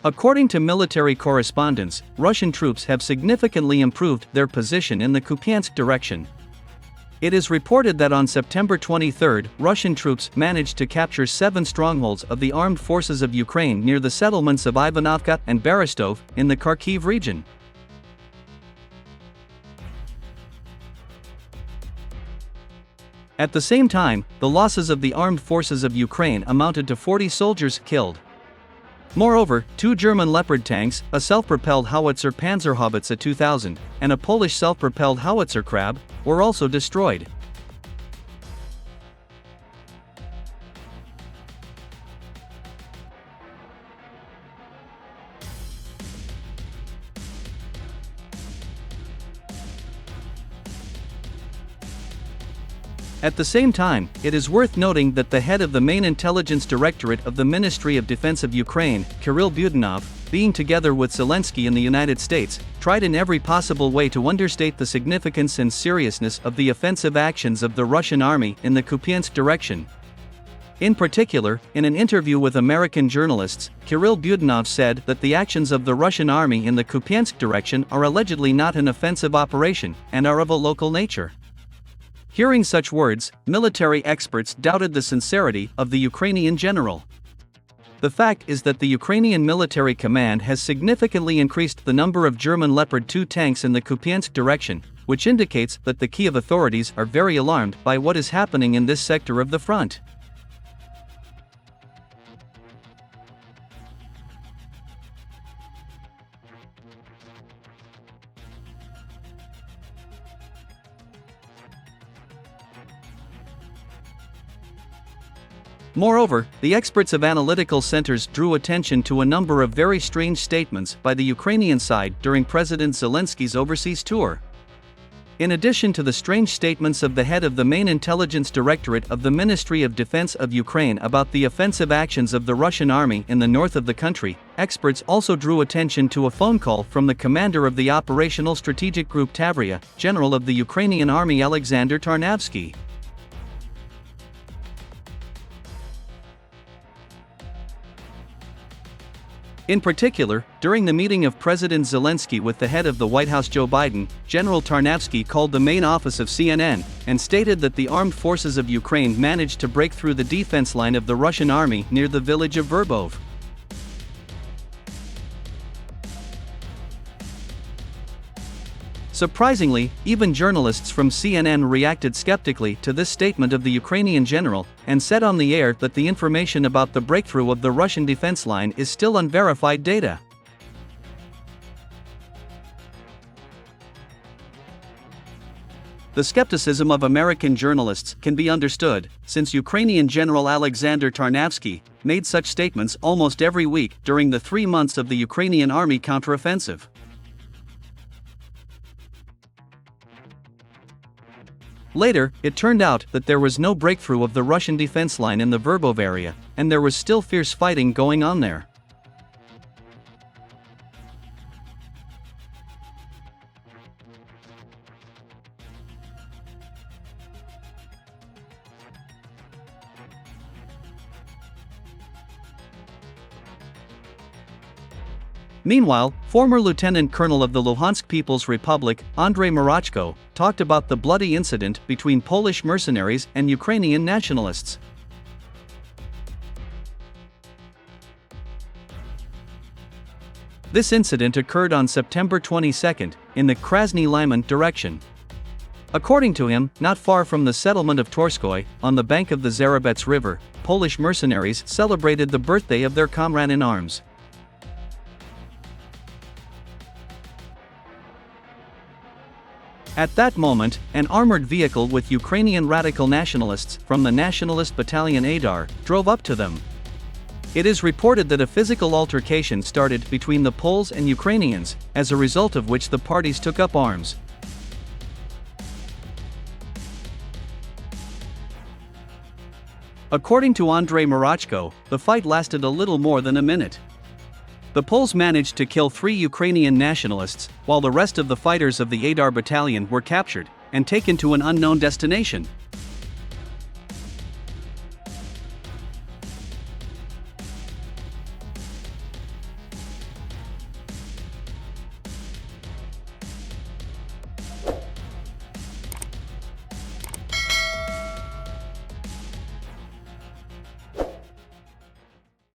According to military correspondents, Russian troops have significantly improved their position in the Kupyansk direction. It is reported that on September 23, Russian troops managed to capture 7 strongholds of the armed forces of Ukraine near the settlements of Ivanovka and Berestove in the Kharkiv region. At the same time, the losses of the armed forces of Ukraine amounted to 40 soldiers killed. Moreover, 2 German Leopard tanks, a self-propelled howitzer Panzerhaubitze 2000, and a Polish self-propelled howitzer Krab, were also destroyed. At the same time, it is worth noting that the head of the main intelligence directorate of the Ministry of Defense of Ukraine, Kirill Budanov, being together with Zelensky in the United States, tried in every possible way to understate the significance and seriousness of the offensive actions of the Russian army in the Kupyansk direction. In particular, in an interview with American journalists, Kirill Budanov said that the actions of the Russian army in the Kupyansk direction are allegedly not an offensive operation and are of a local nature. Hearing such words, military experts doubted the sincerity of the Ukrainian general. The fact is that the Ukrainian military command has significantly increased the number of German Leopard 2 tanks in the Kupyansk direction, which indicates that the Kiev authorities are very alarmed by what is happening in this sector of the front. Moreover, the experts of analytical centers drew attention to a number of very strange statements by the Ukrainian side during President Zelensky's overseas tour. In addition to the strange statements of the head of the main intelligence directorate of the Ministry of Defense of Ukraine about the offensive actions of the Russian army in the north of the country, experts also drew attention to a phone call from the commander of the Operational Strategic Group Tavria, General of the Ukrainian Army Alexander Tarnavsky. In particular, during the meeting of President Zelensky with the head of the White House Joe Biden, General Tarnavsky called the main office of CNN and stated that the armed forces of Ukraine managed to break through the defense line of the Russian army near the village of Verbove. Surprisingly, even journalists from CNN reacted skeptically to this statement of the Ukrainian general, and said on the air that the information about the breakthrough of the Russian defense line is still unverified data. The skepticism of American journalists can be understood, since Ukrainian General Alexander Tarnavsky made such statements almost every week during the 3 months of the Ukrainian army counteroffensive. Later, it turned out that there was no breakthrough of the Russian defense line in the Verbove area, and there was still fierce fighting going on there. Meanwhile, former Lieutenant Colonel of the Luhansk People's Republic, Andrei Marachko, talked about the bloody incident between Polish mercenaries and Ukrainian nationalists. This incident occurred on September 22 in the Krasny Lyman direction. According to him, not far from the settlement of Torskoy, on the bank of the Zarabets River, Polish mercenaries celebrated the birthday of their comrade in arms. At that moment, an armored vehicle with Ukrainian radical nationalists from the Nationalist Battalion Aidar drove up to them. It is reported that a physical altercation started between the Poles and Ukrainians, as a result of which the parties took up arms. According to Andrei Marachko, the fight lasted a little more than a minute. The Poles managed to kill 3 Ukrainian nationalists, while the rest of the fighters of the Aidar battalion were captured and taken to an unknown destination.